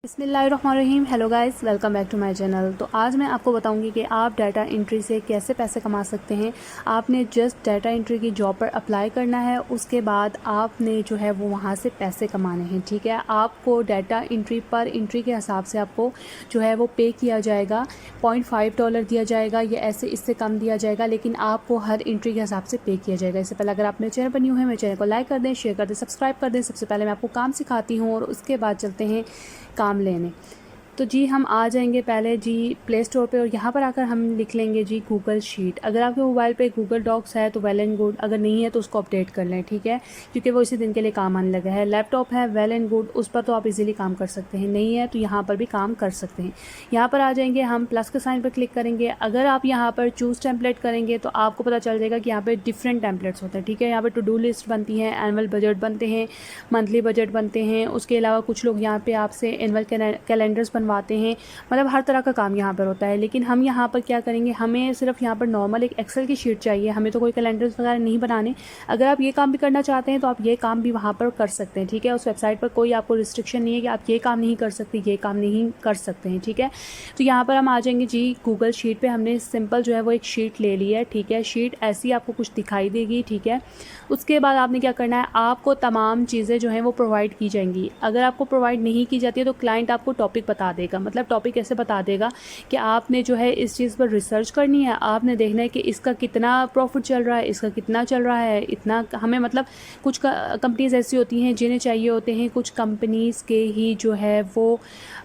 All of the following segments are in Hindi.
बिस्मिल्लाहिर्रहमानिर्रहीम। Hello guys, welcome back to my channel. तो आज मैं आपको बताऊंगी कि आप डाटा एंट्री से कैसे पैसे कमा सकते हैं। आपने जस्ट डाटा एंट्री की जॉब पर अप्लाई करना है, उसके बाद आपने जो है वो वहां से पैसे कमाने हैं। ठीक है, आपको डाटा एंट्री पर एंट्री के हिसाब से आपको जो है वो पे किया जाएगा। $0.5 दिया जाएगा या ऐसे इससे कम दिया जाएगा, लेकिन आपको हर एंट्री के हिसाब से पे किया जाएगा। इससे पहले अगर आप मेरे चैनल पर न्यू है, मेरे चैनल को लाइक कर दें, शेयर कर दें, सब्सक्राइब कर दें। सबसे पहले मैं आपको काम सिखाती हूँ और उसके बाद चलते हैं काम लेने। तो जी हम आ जाएंगे पहले जी प्ले स्टोर पे और यहाँ पर आकर हम लिख लेंगे जी गूगल शीट। अगर आपके मोबाइल पे गूगल डॉक्स है तो वेल एंड गुड, अगर नहीं है तो उसको अपडेट कर लें। ठीक है, क्योंकि वो इसी दिन के लिए काम आने लगा है। लैपटॉप है वेल एंड गुड, उस पर तो आप इजीली काम कर सकते हैं। नहीं है तो यहाँ पर भी काम कर सकते हैं। यहाँ पर आ जाएंगे, हम प्लस के साइन पर क्लिक करेंगे। अगर आप यहाँ पर चूज़ टेम्पलेट करेंगे तो आपको पता चल जाएगा कि यहाँ पर डिफरेंट टेम्पलेट्स होते हैं। ठीक है, यहाँ पर टू डू लिस्ट बनती है, एनुअल बजट बनते हैं, मंथली बजट बनते हैं। उसके अलावा कुछ लोग यहाँ पर आपसे एनुअल कैलेंडर्स बनवाते हैं। मतलब हर तरह का काम यहाँ पर होता है। लेकिन हम यहाँ पर क्या करेंगे, हमें सिर्फ यहाँ पर नॉर्मल एक एक्सेल की शीट चाहिए, हमें तो कोई कैलेंडर्स वगैरह नहीं बनाने। अगर आप ये काम भी करना चाहते हैं तो आप ये काम भी वहाँ पर कर सकते हैं। ठीक है, उस वेबसाइट पर कोई आपको रिस्ट्रिक्शन नहीं है कि आप ये काम नहीं कर सकते, ये काम नहीं कर सकते हैं। ठीक है, तो यहाँ पर हम आ जाएंगे जी गूगल शीट पे। हमने सिंपल जो है वो एक शीट ले ली है। ठीक है, शीट ऐसी आपको कुछ दिखाई देगी। ठीक है, उसके बाद आपने क्या करना है, आपको तमाम चीज़ें जो हैं वो प्रोवाइड की जाएंगी। अगर आपको प्रोवाइड नहीं की जाती है तो क्लाइंट आपको टॉपिक बता देगा। मतलब टॉपिक ऐसे बता देगा कि आपने जो है इस चीज़ पर रिसर्च करनी है, आपने देखना है कि इसका कितना प्रॉफिट चल रहा है, इसका कितना चल रहा है, इतना हमें मतलब कुछ कंपनीज़ ऐसी होती हैं जिन्हें चाहिए होते हैं कुछ कंपनीज़ के ही जो है वो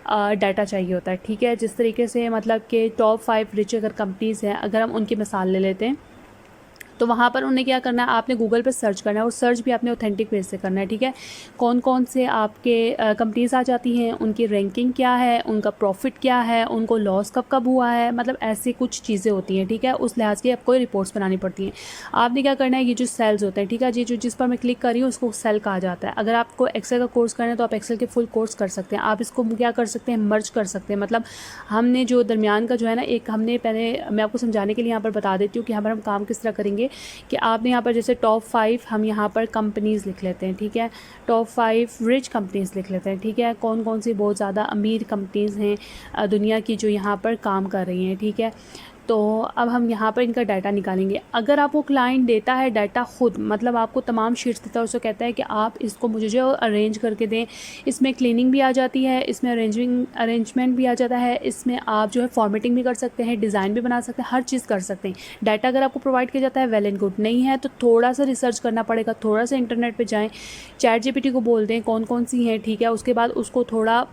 डाटा चाहिए होता है। ठीक है, जिस तरीके से मतलब कि टॉप 5 रिच अगर कंपनीज़ हैं, अगर हम उनकी मिसाल ले लेते हैं तो वहाँ पर उन्हें क्या करना है, आपने गूगल पे सर्च करना है और सर्च भी आपने ऑथेंटिक पेज से करना है। ठीक है, कौन कौन से आपके कंपनीज आ जाती हैं, उनकी रैंकिंग क्या है, उनका प्रॉफिट क्या है, उनको लॉस कब कब हुआ है, मतलब ऐसी कुछ चीज़ें होती हैं। ठीक है, उस लिहाज की आपको रिपोर्ट्स बनानी पड़ती हैं। आपने क्या करना है, ये जो सेल्स होते हैं, ठीक है जी, जो जिस पर मैं क्लिक कर रही हूँ उसको सेल कहा जाता है। अगर आपको एक्सेल का कोर्स करना है तो आप एक्सेल के फुल कोर्स कर सकते हैं। आप इसको क्या कर सकते हैं, मर्ज कर सकते हैं। मतलब हमने जो दरमियान का जो है ना, एक हमने पहले मैं आपको समझाने के लिए यहाँ पर बता देती हूँ कि यहाँ पर हम काम किस तरह करेंगे कि आपने यहाँ पर जैसे टॉप 5 हम यहाँ पर कंपनीज़ लिख लेते हैं। ठीक है, टॉप 5 रिच कंपनीज़ लिख लेते हैं। ठीक है, कौन कौन सी बहुत ज़्यादा अमीर कंपनीज़ हैं दुनिया की जो यहाँ पर काम कर रही हैं। ठीक है, तो अब हम यहाँ पर इनका डाटा निकालेंगे। अगर आपको क्लाइंट देता है डाटा खुद, मतलब आपको तमाम शीट्स देता है, उसको कहता है कि आप इसको मुझे जो अरेंज करके दें, इसमें क्लीनिंग भी आ जाती है, इसमें अरेंजमेंट भी आ जाता है, इसमें आप जो है फॉर्मेटिंग भी कर सकते हैं, डिज़ाइन भी बना सकते हैं, हर चीज़ कर सकते हैं। डाटा अगर आपको प्रोवाइड किया जाता है वेल एंड गुड, नहीं है तो थोड़ा सा रिसर्च करना पड़ेगा, थोड़ा सा इंटरनेट पर जाएँ, चैट जीपीटी को बोल दें कौन कौन सी हैं। ठीक है, उसके बाद उसको थोड़ा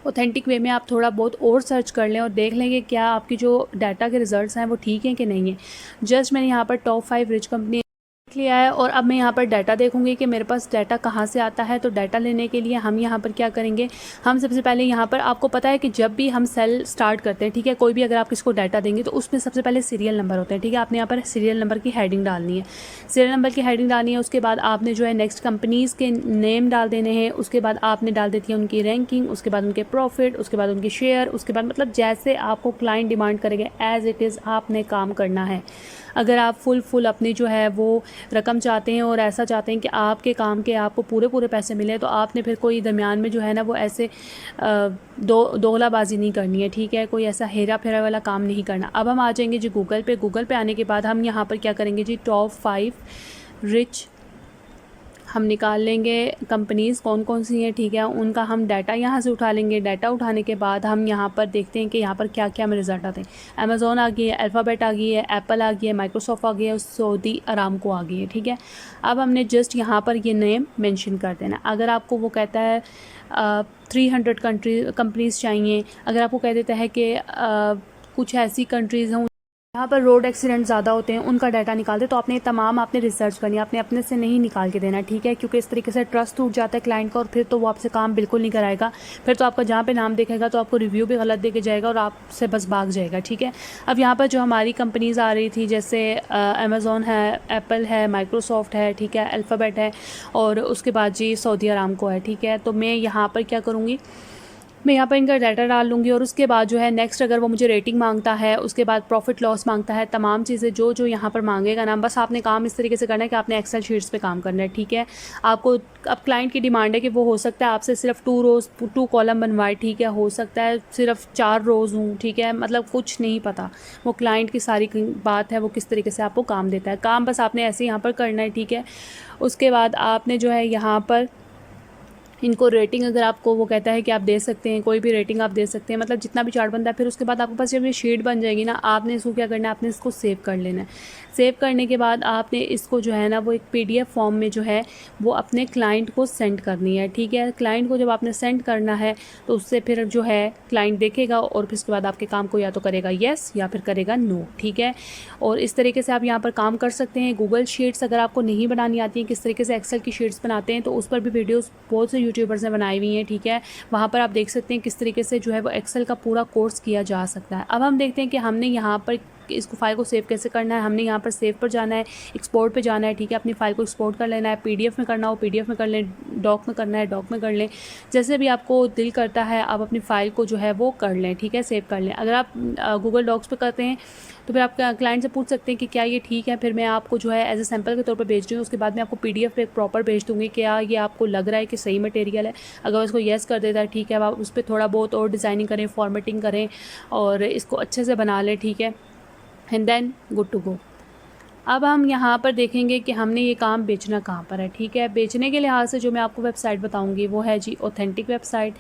ऑथेंटिक वे में आप थोड़ा बहुत और सर्च कर लें और देख लेंगे क्या आपकी जो डाटा के रिजल्ट्स हैं वो ठीक हैं कि नहीं है। जस्ट मैंने यहाँ पर टॉप 5 रिच कंपनी देख लिया है और अब मैं यहाँ पर डाटा देखूंगी कि मेरे पास डाटा कहाँ से आता है। तो डाटा लेने के लिए हम यहाँ पर क्या करेंगे, हम सबसे पहले यहाँ पर आपको पता है कि जब भी हम सेल स्टार्ट करते हैं, ठीक है, कोई भी अगर आप किसको डाटा देंगे तो उसमें सबसे पहले सीरियल नंबर होते हैं। ठीक है, आपने यहाँ पर सीरियल नंबर की हेडिंग डालनी है, सीरियल नंबर की हेडिंग डालनी है। उसके बाद आपने जो है नेक्स्ट कंपनीज़ के नेम डाल देने हैं। उसके बाद आपने डाल देती है उनकी रैंकिंग, उसके बाद उनके प्रॉफिट, उसके बाद उनके शेयर, उसके बाद मतलब जैसे आपको क्लाइंट डिमांड करेंगे एज इट इज़ आपने काम करना है। अगर आप फुल अपनी जो है वो रकम चाहते हैं और ऐसा चाहते हैं कि आपके काम के आपको पूरे पैसे मिले, तो आपने फिर कोई दरमियान में जो है ना वो ऐसे दोगलाबाजी नहीं करनी है। ठीक है, कोई ऐसा हेरा फेरा वाला काम नहीं करना। अब हम आ जाएंगे जी गूगल पे। गूगल पे आने के बाद हम यहाँ पर क्या करेंगे जी, टॉप 5 रिच हम निकाल लेंगे कंपनीज़ कौन कौन सी हैं। ठीक है, उनका हम डाटा यहाँ से उठा लेंगे। डाटा उठाने के बाद हम यहाँ पर देखते हैं कि यहाँ पर क्या क्या हमें रिजल्ट आते हैं। अमेज़ॉन आ गई है, अल्फ़ाबेट आ गई है, एप्पल आ गई है, माइक्रोसॉफ्ट आ गई है, सऊदी अरामको आ गई है। ठीक है, अब हमने जस्ट यहाँ पर ये नेम मेंशन कर देना। अगर आपको वो कहता है 300 कंपनीज़ चाहिए, अगर आपको कह देता है कि कुछ ऐसी कंट्रीज़ हैं यहाँ पर रोड एक्सीडेंट ज़्यादा होते हैं, उनका डाटा निकालते, तो आपने तमाम आपने रिसर्च करनी है, आपने अपने से नहीं निकाल के देना। ठीक है, क्योंकि इस तरीके से ट्रस्ट टूट जाता है क्लाइंट का और फिर तो वो आपसे काम बिल्कुल नहीं कराएगा। फिर तो आपका जहाँ पे नाम देखेगा तो आपको रिव्यू भी गलत दे के जाएगा और आपसे बस भाग जाएगा। ठीक है, अब यहाँ पर जो हमारी कंपनीज़ आ रही थी जैसे अमेज़ॉन है, एप्पल है, माइक्रोसॉफ्ट है, ठीक है, अल्फ़ाबेट है और उसके बाद जी सऊदी अरामको है। ठीक है, तो मैं यहाँ पर क्या करूँगी, मैं यहाँ पर इनका डाटा डाल लूँगी और उसके बाद जो है नेक्स्ट अगर वो मुझे रेटिंग मांगता है, उसके बाद प्रॉफिट लॉस मांगता है, तमाम चीज़ें जो जो यहाँ पर मांगेगा ना, बस आपने काम इस तरीके से करना है कि आपने एक्सेल शीट्स पे काम करना है, ठीक है। आपको अब क्लाइंट की डिमांड है कि वो हो सकता है आपसे सिर्फ 2 कॉलम बनवाए, ठीक है, हो सकता है सिर्फ 4 रोज़ हूँ, ठीक है, मतलब कुछ नहीं पता, वो क्लाइंट की सारी बात है, वो किस तरीके से आपको काम देता है। काम बस आपने ऐसे यहाँ पर करना है, ठीक है। उसके बाद आपने जो है यहाँ पर इनको रेटिंग अगर आपको वो कहता है कि आप दे सकते हैं, कोई भी रेटिंग आप दे सकते हैं, मतलब जितना भी चार्ट बनता है। फिर उसके बाद आपके पास जब ये शीट बन जाएगी ना, आपने इसको क्या करना है, आपने इसको सेव कर लेना है। सेव करने के बाद आपने इसको जो है ना वो एक PDF फॉर्म में जो है वो अपने क्लाइंट को सेंड करनी है, ठीक है। क्लाइंट को जब आपने सेंड करना है तो उससे फिर जो है क्लाइंट देखेगा और फिर उसके बाद आपके काम को या तो करेगा येस या फिर करेगा नो, ठीक है। और इस तरीके से आप यहाँ पर काम कर सकते हैं। गूगल शीट्स अगर आपको नहीं बनानी आती है, किस तरीके से एक्सेल की शीट्स बनाते हैं, तो उस पर भी वीडियोज़ बहुत से यूट्यूबर्स ने बनाई हुई हैं, ठीक है। वहाँ पर आप देख सकते हैं किस तरीके से जो है वो एक्सेल का पूरा कोर्स किया जा सकता है। अब हम देखते हैं कि हमने यहाँ पर इसको फाइल को सेव कैसे करना है। हमने यहाँ पर सेव पर जाना है, एक्सपोर्ट पे जाना है, ठीक है। अपनी फाइल को एक्सपोर्ट कर लेना है, PDF में करना हो PDF में कर लें, डॉक में करना है डॉक में कर लें, जैसे भी आपको दिल करता है आप अपनी फ़ाइल को जो है वो कर लें, ठीक है, सेव कर लें। अगर आप गूगल डॉक्स पे करते हैं तो फिर आप क्लाइंट से पूछ सकते हैं कि क्या ये ठीक है, फिर मैं आपको जो है एज ए सैम्पल के तौर पर भेज रही हूँ। उसके बाद मैं आपको PDF पे एक प्रॉपर भेज दूँगी, क्या ये आपको लग रहा है कि सही मटेरियल है। अगर उसको येस कर देता है, ठीक है, आप उस पर थोड़ा बहुत और डिज़ाइनिंग करें, फॉर्मेटिंग करें और इसको अच्छे से बना लें, ठीक है, and then good to go. अब हम यहाँ पर देखेंगे कि हमने ये काम बेचना कहाँ पर है, ठीक है। बेचने के लिहाज से जो मैं आपको वेबसाइट बताऊँगी वो है जी ऑथेंटिक वेबसाइट।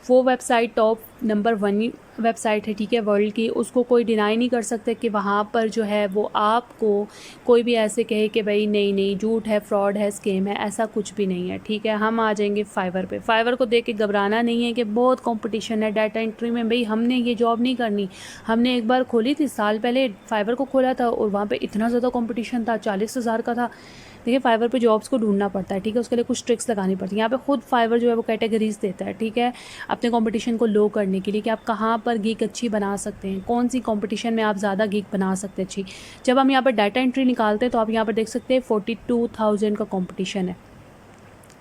वो वेबसाइट टॉप नंबर 1 वेबसाइट है, ठीक है, वर्ल्ड की। उसको कोई डिनाई नहीं कर सकते कि वहाँ पर जो है वो आपको कोई भी ऐसे कहे कि भाई नहीं नहीं झूठ है, फ्रॉड है, स्कैम है, ऐसा कुछ भी नहीं है, ठीक है। हम आ जाएंगे फाइवर पे। फाइवर को देख के घबराना नहीं है कि बहुत कंपटीशन है डाटा एंट्री में। भाई हमने ये जॉब नहीं करनी। हमने एक बार खोली थी, साल पहले फाइवर को खोला था और वहाँ पर इतना ज़्यादा कॉम्पिटिशन था, 40,000 का था। देखिए फाइवर पे जॉब्स को ढूंढना पड़ता है, ठीक है, उसके लिए कुछ ट्रिक्स लगानी पड़ती है। यहाँ पे खुद फाइवर जो है वो कैटेगरीज देता है, ठीक है, अपने कंपटीशन को लो करने के लिए कि आप कहाँ पर गिग अच्छी बना सकते हैं, कौन सी कंपटीशन में आप ज़्यादा गिग बना सकते हैं अच्छी। जब हम यहाँ पर डाटा एंट्री निकालते हैं तो आप यहाँ पर देख सकते हैं 42,000 का कंपटीशन है,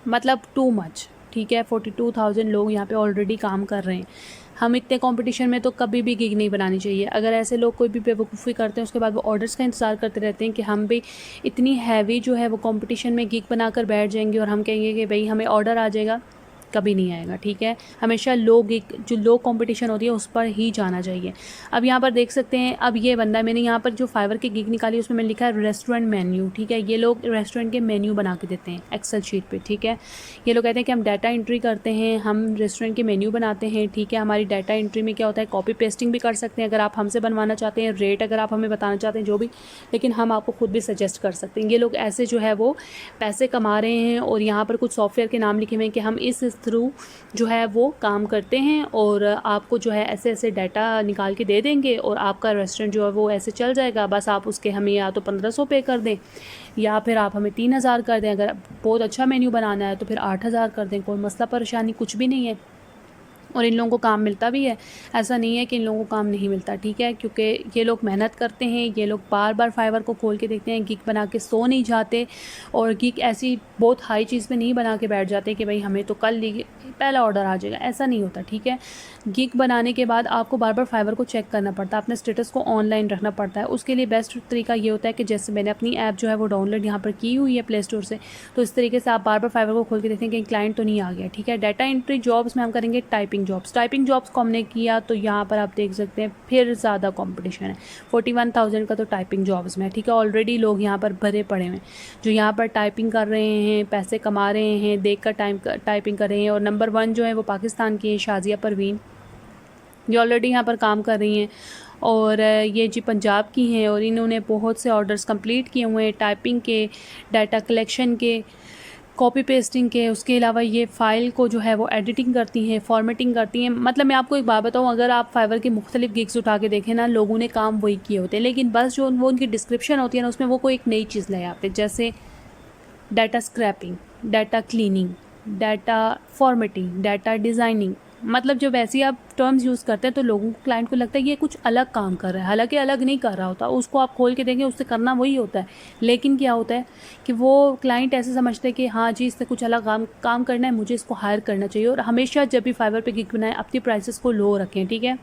मतलब टू मच, ठीक है। 42,000 लोग यहाँ पे ऑलरेडी काम कर रहे हैं। हम इतने कंपटीशन में तो कभी भी गिग नहीं बनानी चाहिए। अगर ऐसे लोग कोई भी बेवकूफ़ी करते हैं उसके बाद वो ऑर्डर्स का इंतज़ार करते रहते हैं कि हम भी इतनी हैवी जो है वो कंपटीशन में गिग बनाकर बैठ जाएंगे और हम कहेंगे कि भाई हमें ऑर्डर आ जाएगा, कभी नहीं आएगा, ठीक है। हमेशा लो कंपटीशन होती है उस पर ही जाना चाहिए। अब यहाँ पर देख सकते हैं, अब ये बंदा, मैंने यहाँ पर जो फाइवर की गिग निकाली उसमें मैंने लिखा है रेस्टोरेंट मेन्यू, ठीक है। ये लोग रेस्टोरेंट के मेन्यू बना के देते हैं एक्सेल शीट पे, ठीक है। ये लोग कहते हैं कि हम डाटा एंट्री करते हैं, हम रेस्टोरेंट के मेन्यू बनाते हैं, ठीक है। हमारी डाटा एंट्री में क्या होता है, कॉपी पेस्टिंग भी कर सकते हैं अगर आप हमसे बनवाना चाहते हैं, रेट अगर आप हमें बताना चाहते हैं जो भी, लेकिन हम आपको खुद भी सजेस्ट कर सकते हैं। ये लोग ऐसे जो है वो पैसे कमा रहे हैं और यहाँ पर कुछ सॉफ्टवेयर के नाम लिखे हुए हैं कि हम इस थ्रू जो है वो काम करते हैं और आपको जो है ऐसे ऐसे डाटा निकाल के दे देंगे और आपका रेस्टोरेंट जो है वो ऐसे चल जाएगा। बस आप उसके हमें या तो 1500 पे कर दें या फिर आप हमें 3000 कर दें। अगर बहुत अच्छा मेन्यू बनाना है तो फिर 8000 कर दें, कोई मसला परेशानी कुछ भी नहीं है। और इन लोगों को काम मिलता भी है, ऐसा नहीं है कि इन लोगों को काम नहीं मिलता, ठीक है, क्योंकि ये लोग मेहनत करते हैं। ये लोग बार बार फाइवर को खोल के देखते हैं, गिग बना के सो नहीं जाते और गिग ऐसी बहुत हाई चीज़ पे नहीं बना के बैठ जाते कि भाई हमें तो कल पहला ऑर्डर आ जाएगा, ऐसा नहीं होता, ठीक है। गिग बनाने के बाद आपको बार बार फाइवर को चेक करना पड़ता है, अपने स्टेटस को ऑनलाइन रखना पड़ता है। उसके लिए बेस्ट तरीका ये होता है कि जैसे मैंने अपनी ऐप जो है वो डाउनलोड यहाँ पर की हुई है प्ले स्टोर से, तो इस तरीके से आप बार बार फाइवर को खोल के देखें कि क्लाइंट तो नहीं आ गया, ठीक है। डाटा एंट्री जॉब्स में हम करेंगे टाइपिंग जॉब्स को हमने किया तो यहाँ पर आप देख सकते हैं फिर ज़्यादा कंपटीशन है। 41,000 का तो टाइपिंग जॉब्स में, ठीक है। ऑलरेडी लोग यहाँ पर भरे पड़े हैं जो यहाँ पर टाइपिंग कर रहे हैं, पैसे कमा रहे हैं, देख कर टाइपिंग कर रहे हैं। और नंबर 1 जो है वो पाकिस्तान की है, शाजिया परवीन, ये ऑलरेडी यहाँ पर काम कर रही हैं और ये जी पंजाब की हैं और इन्होंने बहुत से ऑर्डर्स कंप्लीट किए हुए हैं टाइपिंग के, डाटा कलेक्शन के, कॉपी पेस्टिंग के। उसके अलावा ये फ़ाइल को जो है वो एडिटिंग करती हैं, फॉर्मेटिंग करती हैं। मतलब मैं आपको एक बात बताऊँ, अगर आप फाइवर की मुख्तलिफ गिग्स उठा के देखें ना, लोगों ने काम वही किए होते हैं, लेकिन बस जो वो उनकी डिस्क्रिप्शन होती है ना उसमें वो कोई एक नई चीज़ ले आते हैं, जैसे data scraping, data cleaning, data formatting, data designing, मतलब जब ऐसी आप टर्म्स यूज़ करते हैं तो लोगों को, क्लाइंट को लगता है ये कुछ अलग काम कर रहा है, हालांकि अलग नहीं कर रहा होता। उसको आप खोल के देंगे, उससे करना वही होता है, लेकिन क्या होता है कि वो क्लाइंट ऐसे समझते हैं कि हाँ जी, इससे कुछ अलग काम करना है, मुझे इसको हायर करना चाहिए। और हमेशा जब भी फाइवर पे गिग बनाएं, अपनी प्राइसेस को लो रखें, ठीक है।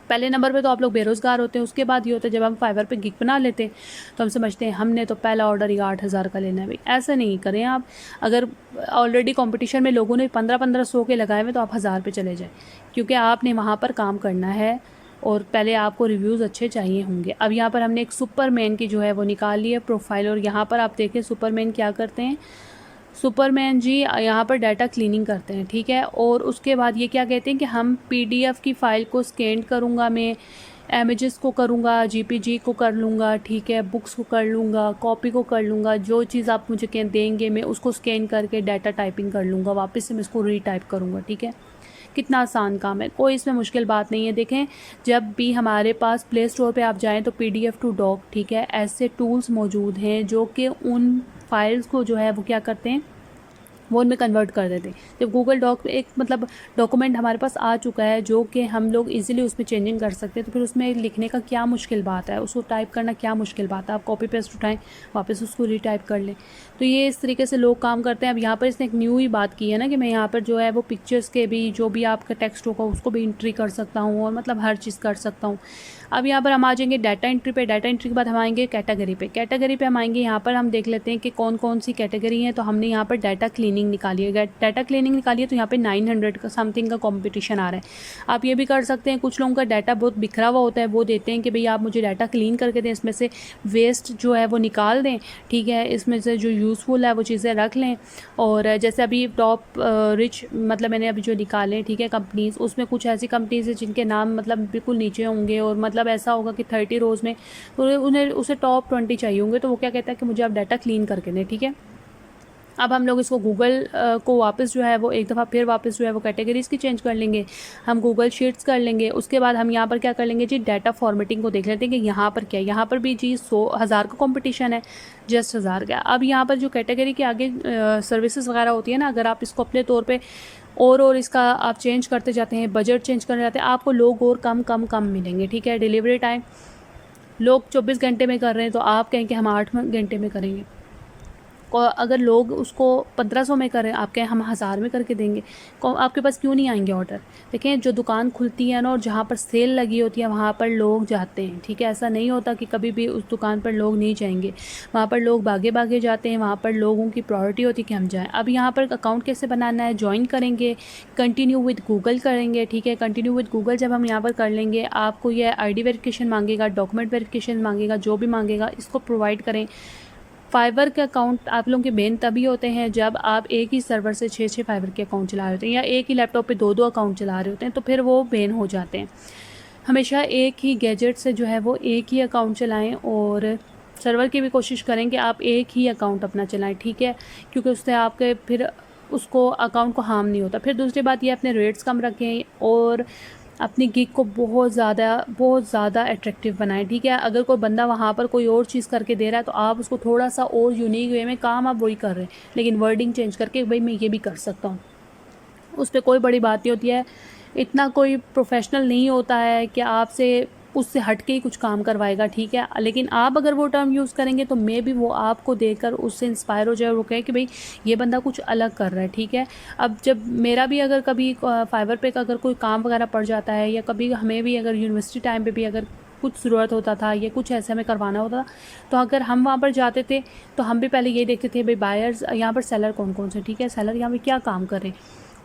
पहले नंबर पे तो आप लोग बेरोज़गार होते हैं, उसके बाद ये होता है जब हम फाइवर पे गिग बना लेते हैं तो हम समझते हैं हमने तो पहला ऑर्डर ही 8,000 का लेना है। भाई ऐसा नहीं करें आप। अगर ऑलरेडी कंपटीशन में लोगों ने 1500 के लगाए हुए तो आप 1000 पे चले जाएं, क्योंकि आपने वहाँ पर काम करना है और पहले आपको रिव्यूज़ अच्छे चाहिए होंगे। अब यहाँ पर हमने एक सुपरमैन की जो है वो निकाल ली है प्रोफाइल, और यहाँ पर आप देखें सुपरमैन क्या करते हैं। सुपरमैन जी यहाँ पर डाटा क्लीनिंग करते हैं, ठीक है। और उसके बाद ये क्या कहते हैं कि हम पीडीएफ की फ़ाइल को स्कैन करूँगा, मैं इमेजेस को करूँगा, जीपीजी को कर लूँगा, ठीक है, बुक्स को कर लूँगा, कॉपी को कर लूँगा, जो चीज़ आप मुझे देंगे मैं उसको स्कैन करके डाटा टाइपिंग कर लूँगा, वापस से मैं इसको रीटाइप करूँगा, ठीक है। कितना आसान काम है, कोई इसमें मुश्किल बात नहीं है। देखें, जब भी हमारे पास प्ले स्टोर पे आप जाएं तो PDF टू डॉक, ठीक है, ऐसे टूल्स मौजूद हैं जो कि उन फाइल्स को जो है वो क्या करते हैं, वो उनमें कन्वर्ट कर देते हैं। जब गूगल डॉक एक मतलब डॉक्यूमेंट हमारे पास आ चुका है जो कि हम लोग इजीली उसमें चेंजिंग कर सकते हैं, तो फिर उसमें लिखने का क्या मुश्किल बात है, उसको टाइप करना क्या मुश्किल बात है। आप कॉपी पेस्ट उठाएं, वापस उसको रीटाइप कर लें। तो ये इस तरीके से लोग काम करते हैं। अब यहाँ पर इसने एक न्यू ही बात की है ना कि मैं यहाँ पर जो है वो पिक्चर्स के भी जो भी आपका टेक्स्ट होगा उसको भी एंट्री कर सकता हूँ, और मतलब हर चीज़ कर सकता हूँ। अब यहाँ पर हम आ जाएंगे डाटा एंट्री पे। डाटा एंट्री के बाद हम आएंगे कैटेगरी पे। कैटेगरी पे हम आएंगे, यहाँ पर हम देख लेते हैं कि कौन कौन सी कैटेगरी है। तो हमने यहाँ पर डाटा क्लीनिंग निकाली है। डाटा क्लीनिंग निकाली है तो यहाँ पे 900 का समथिंग का कंपटीशन आ रहा है। आप ये भी कर सकते हैं, कुछ लोगों का डाटा बहुत बिखरा हुआ होता है, वो देते हैं कि भाई आप मुझे डाटा क्लीन करके दें, इसमें से वेस्ट जो है वो निकाल दें, ठीक है, इसमें से जो यूज़फुल है वो चीज़ें रख लें। और जैसे अभी टॉप रिच मतलब मैंने अभी जो निकाले, ठीक है, कंपनीज़, उसमें कुछ ऐसी कंपनीज़ है जिनके नाम मतलब बिल्कुल नीचे होंगे, और मतलब ऐसा होगा कि 30 रोज़ में तो उन्हें उसे टॉप 20 चाहिए होंगे। तो वो क्या कहता है कि मुझे आप डाटा क्लीन करके दें, ठीक है। अब हम लोग इसको गूगल को वापस जो है वो एक दफ़ा फिर वापस जो है वो कैटेगरीज़ की चेंज कर लेंगे, हम गूगल शीट्स कर लेंगे। उसके बाद हम यहाँ पर क्या कर लेंगे जी, डाटा फॉर्मेटिंग को देख लेते हैं कि यहाँ पर क्या है। यहाँ पर भी जी 100,000 का कंपटीशन है, जस्ट 1000 का। अब यहाँ पर जो कैटेगरी के आगे सर्विसेज वगैरह होती है ना, अगर आप इसको अपने तौर पर और इसका आप चेंज करते जाते हैं, बजट चेंज करते जाते हैं, आपको लोग और कम मिलेंगे, ठीक है। डिलीवरी टाइम लोग 24 घंटे में कर रहे हैं तो आप कहें कि हम 8 घंटे में करेंगे। और अगर लोग उसको 1500 में करें, आप कहें हम 1000 में करके देंगे, आपके पास क्यों नहीं आएंगे ऑर्डर। देखें, जो दुकान खुलती है ना और जहाँ पर सेल लगी होती है वहाँ पर लोग जाते हैं, ठीक है। ऐसा नहीं होता कि कभी भी उस दुकान पर लोग नहीं जाएंगे, वहाँ पर लोग भागे जाते हैं, वहाँ पर लोगों की प्रायोरिटी होती है कि हम जाएँ। अब यहाँ पर अकाउंट कैसे बनाना है, ज्वाइन करेंगे, कंटिन्यू विद गूगल करेंगे, ठीक है। कंटिन्यू विद गूगल जब हम यहाँ पर कर लेंगे, आपको यह ID वेरिफिकेशन मांगेगा, डॉक्यूमेंट वेरिफिकेशन मांगेगा, जो भी मांगेगा इसको प्रोवाइड करें। फाइवर के अकाउंट आप लोगों के बैन तभी होते हैं जब आप एक ही सर्वर से 6 फाइवर के अकाउंट चला रहे होते हैं, या एक ही लैपटॉप पे 2 अकाउंट चला रहे होते हैं, तो फिर वो बैन हो जाते हैं। हमेशा एक ही गैजेट से जो है वो एक ही अकाउंट चलाएं, और सर्वर की भी कोशिश करें कि आप एक ही अकाउंट अपना चलाएं, ठीक है, क्योंकि उससे आपके फिर उसको अकाउंट को हार्म नहीं होता। फिर दूसरी बात ये, अपने रेट्स कम रखें और अपनी गिग को बहुत ज़्यादा अट्रैक्टिव बनाएं, ठीक है। अगर कोई बंदा वहाँ पर कोई और चीज़ करके दे रहा है तो आप उसको थोड़ा सा और यूनिक वे में, काम आप वही कर रहे हैं लेकिन वर्डिंग चेंज करके, भाई मैं ये भी कर सकता हूँ, उस पर कोई बड़ी बात नहीं होती है। इतना कोई प्रोफेशनल नहीं होता है कि आपसे उससे हट के ही कुछ काम करवाएगा, ठीक है। लेकिन आप अगर वो टर्म यूज़ करेंगे तो मे भी वो आपको देखकर उससे इंस्पायर हो जाए और वो कहे कि भाई ये बंदा कुछ अलग कर रहा है, ठीक है। अब जब मेरा भी अगर कभी फाइवर पे अगर कोई काम वगैरह पड़ जाता है, या कभी हमें भी अगर यूनिवर्सिटी टाइम पे भी अगर कुछ ज़रूरत होता था या कुछ ऐसे हमें करवाना होता था, तो अगर हम वहाँ पर जाते थे तो हम भी पहले ये देखते थे भाई बायर्स यहाँ पर, सेलर कौन से, ठीक है, सेलर यहाँ पर क्या काम करें,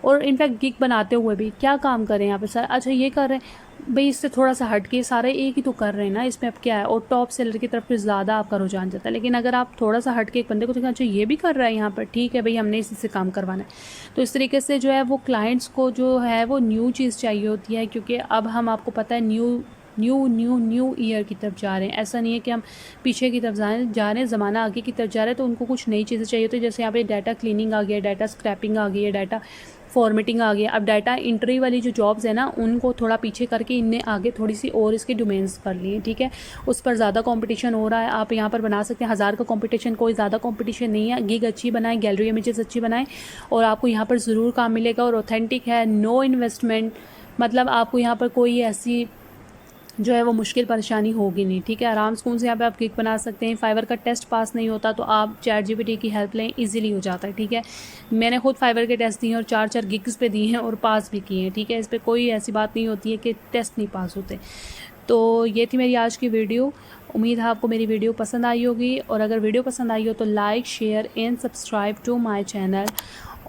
और इनफैक्ट गिग बनाते हुए भी क्या काम करें यहाँ पे सर, अच्छा ये कर रहे हैं भाई, इससे थोड़ा सा हट के सारे एक ही तो कर रहे हैं ना, इसमें अब क्या है। और टॉप सेलर की तरफ फिर ज़्यादा आपका रुझान जाता है। लेकिन अगर आप थोड़ा सा हट के एक बंदे को देखें, अच्छा ये भी कर रहा है यहाँ पर, ठीक है भाई हमने इसी से काम करवाना है। तो इस तरीके से जो है वो क्लाइंट्स को जो है वो न्यू चीज़ चाहिए होती है, क्योंकि अब हम आपको पता है न्यू ईयर की तरफ जा रहे हैं। ऐसा नहीं है कि हम पीछे की तरफ जा रहे हैं, ज़माना आगे की तरफ जा रहे हैं, तो उनको कुछ नई चीज़ें चाहिए होती है। जैसे यहाँ पे डाटा क्लीनिंग आ गया, डाटा स्क्रैपिंग आ गई है, डाटा फॉर्मेटिंग आ गया। अब डाटा एंट्री वाली जो जॉब्स है ना, उनको थोड़ा पीछे करके इनने आगे थोड़ी सी और इसके डोमेन्स कर लिए, ठीक है। उस पर ज़्यादा कंपटीशन हो रहा है। आप यहाँ पर बना सकते हैं 1000 का कंपटीशन, कोई ज़्यादा कंपटीशन नहीं है। गिग अच्छी बनाएं, गैलरी इमेजेस अच्छी बनाएं और आपको यहाँ पर ज़रूर काम मिलेगा। और ऑथेंटिक है, नो इन्वेस्टमेंट, मतलब आपको यहाँ पर कोई ऐसी जो है वो मुश्किल परेशानी होगी नहीं, ठीक है। आराम सुकून से यहाँ पे आप गिग बना सकते हैं। फाइवर का टेस्ट पास नहीं होता तो आप ChatGPT की हेल्प लें, इजीली हो जाता है, ठीक है। मैंने खुद फाइवर के टेस्ट दिए और 4 गिग्स पे दिए हैं और पास भी किए हैं, ठीक है। इस पर कोई ऐसी बात नहीं होती है कि टेस्ट नहीं पास होते। तो ये थी मेरी आज की वीडियो। उम्मीद है आपको मेरी वीडियो पसंद आई होगी, और अगर वीडियो पसंद आई हो तो like, share and subscribe to my channel.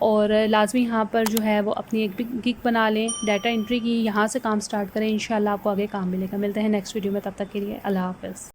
और लाजमी यहाँ पर जो है वो अपनी एक गिग बना लें, डाटा एंट्री की, यहाँ से काम स्टार्ट करें। इंशाल्लाह आपको आगे काम मिलेगा। मिलते हैं नेक्स्ट वीडियो में, तब तक के लिए अल्लाह हाफ़िज़।